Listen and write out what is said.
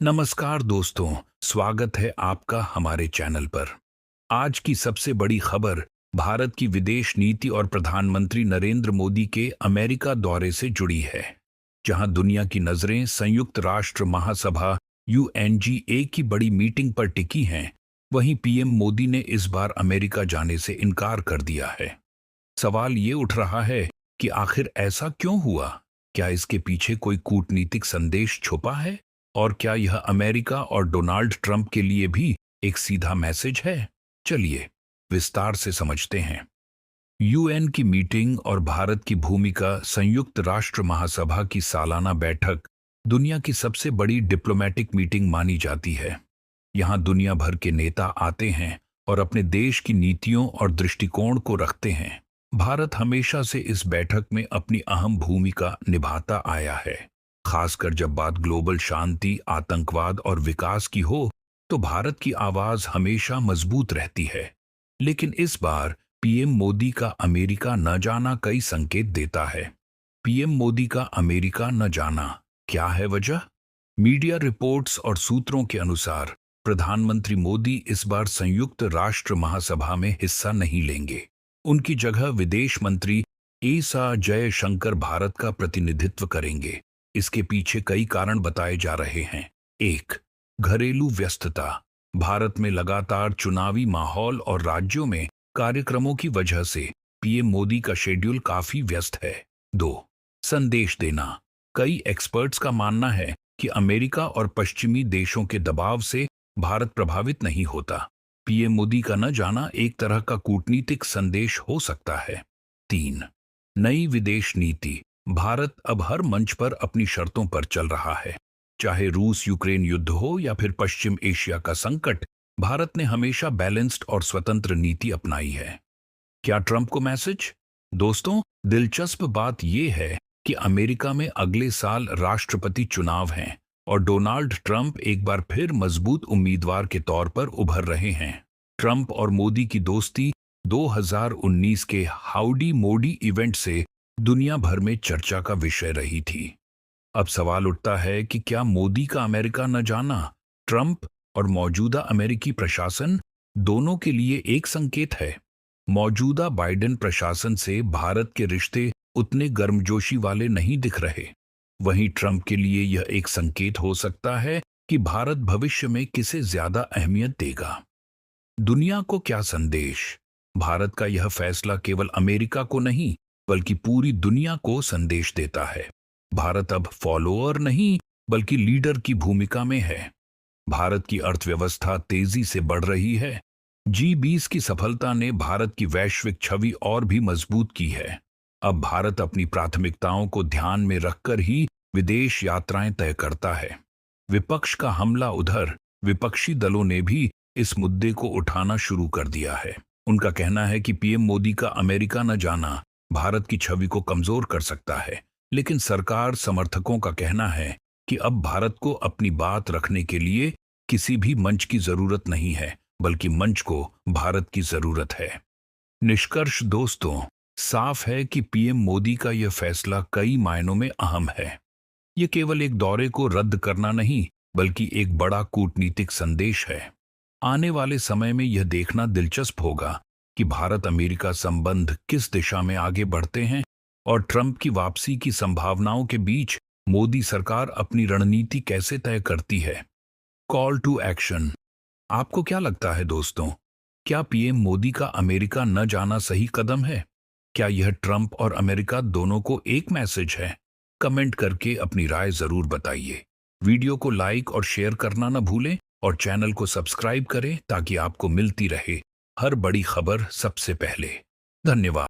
नमस्कार दोस्तों, स्वागत है आपका हमारे चैनल पर। आज की सबसे बड़ी खबर भारत की विदेश नीति और प्रधानमंत्री नरेंद्र मोदी के अमेरिका दौरे से जुड़ी है। जहां दुनिया की नजरें संयुक्त राष्ट्र महासभा UNGA की बड़ी मीटिंग पर टिकी हैं, वहीं पीएम मोदी ने इस बार अमेरिका जाने से इनकार कर दिया है। सवाल ये उठ रहा है कि आखिर ऐसा क्यों हुआ? क्या इसके पीछे कोई कूटनीतिक संदेश छुपा है? और क्या यह अमेरिका और डोनाल्ड ट्रंप के लिए भी एक सीधा मैसेज है? चलिए विस्तार से समझते हैं। UN की मीटिंग और भारत की भूमिका संयुक्त राष्ट्र महासभा की सालाना बैठक दुनिया की सबसे बड़ी डिप्लोमेटिक मीटिंग मानी जाती है। यहाँ दुनिया भर के नेता आते हैं और अपने देश की नीतियों और दृष्टिकोण को रखते हैं। भारत हमेशा से इस बैठक में अपनी अहम भूमिका निभाता आया है। खासकर जब बात ग्लोबल शांति, आतंकवाद और विकास की हो, तो भारत की आवाज हमेशा मजबूत रहती है। लेकिन इस बार पीएम मोदी का अमेरिका न जाना कई संकेत देता है। पीएम मोदी का अमेरिका न जाना, क्या है वजह? मीडिया रिपोर्ट्स और सूत्रों के अनुसार प्रधानमंत्री मोदी इस बार संयुक्त राष्ट्र महासभा में हिस्सा नहीं लेंगे। उनकी जगह विदेश मंत्री एसा जयशंकर भारत का प्रतिनिधित्व करेंगे। इसके पीछे कई कारण बताए जा रहे हैं। एक, घरेलू व्यस्तता। भारत में लगातार चुनावी माहौल और राज्यों में कार्यक्रमों की वजह से पीएम मोदी का शेड्यूल काफी व्यस्त है। दो, संदेश देना। कई एक्सपर्ट्स का मानना है कि अमेरिका और पश्चिमी देशों के दबाव से भारत प्रभावित नहीं होता। पीएम मोदी का न जाना एक तरह का कूटनीतिक संदेश हो सकता है। तीन, नई विदेश नीति। भारत अब हर मंच पर अपनी शर्तों पर चल रहा है। चाहे रूस यूक्रेन युद्ध हो या फिर पश्चिम एशिया का संकट, भारत ने हमेशा बैलेंस्ड और स्वतंत्र नीति अपनाई है। क्या ट्रंप को मैसेज? दोस्तों, दिलचस्प बात यह है कि अमेरिका में अगले साल राष्ट्रपति चुनाव हैं और डोनाल्ड ट्रंप एक बार फिर मजबूत उम्मीदवार के तौर पर उभर रहे हैं। ट्रंप और मोदी की दोस्ती 2019 के हाउडी मोडी इवेंट से दुनिया भर में चर्चा का विषय रही थी। अब सवाल उठता है कि क्या मोदी का अमेरिका न जाना ट्रंप और मौजूदा अमेरिकी प्रशासन दोनों के लिए एक संकेत है? मौजूदा बाइडेन प्रशासन से भारत के रिश्ते उतने गर्मजोशी वाले नहीं दिख रहे। वहीं ट्रंप के लिए यह एक संकेत हो सकता है कि भारत भविष्य में किसे ज्यादा अहमियत देगा। दुनिया को क्या संदेश? भारत का यह फैसला केवल अमेरिका को नहीं बल्कि पूरी दुनिया को संदेश देता है। भारत अब फॉलोअर नहीं बल्कि लीडर की भूमिका में है। भारत की अर्थव्यवस्था तेजी से बढ़ रही है। G20 की सफलता ने भारत की वैश्विक छवि और भी मजबूत की है। अब भारत अपनी प्राथमिकताओं को ध्यान में रखकर ही विदेश यात्राएं तय करता है। विपक्ष का हमला उधर, विपक्षी दलों ने भी इस मुद्दे को उठाना शुरू कर दिया है। उनका कहना है कि पीएम मोदी का अमेरिका न जाना भारत की छवि को कमजोर कर सकता है। लेकिन सरकार समर्थकों का कहना है कि अब भारत को अपनी बात रखने के लिए किसी भी मंच की जरूरत नहीं है, बल्कि मंच को भारत की जरूरत है। निष्कर्ष दोस्तों, साफ है कि पीएम मोदी का यह फैसला कई मायनों में अहम है। ये केवल एक दौरे को रद्द करना नहीं, बल्कि एक बड़ा कूटनीतिक संदेश है। आने वाले समय में यह देखना दिलचस्प होगा कि भारत अमेरिका संबंध किस दिशा में आगे बढ़ते हैं और ट्रंप की वापसी की संभावनाओं के बीच मोदी सरकार अपनी रणनीति कैसे तय करती है। Call to action. आपको क्या लगता है दोस्तों? क्या पीएम मोदी का अमेरिका न जाना सही कदम है? क्या यह ट्रंप और अमेरिका दोनों को एक मैसेज है? कमेंट करके अपनी राय जरूर बताइए। वीडियो को लाइक और शेयर करना न भूलें और चैनल को सब्सक्राइब करें ताकि आपको मिलती रहे हर बड़ी खबर सबसे पहले। धन्यवाद।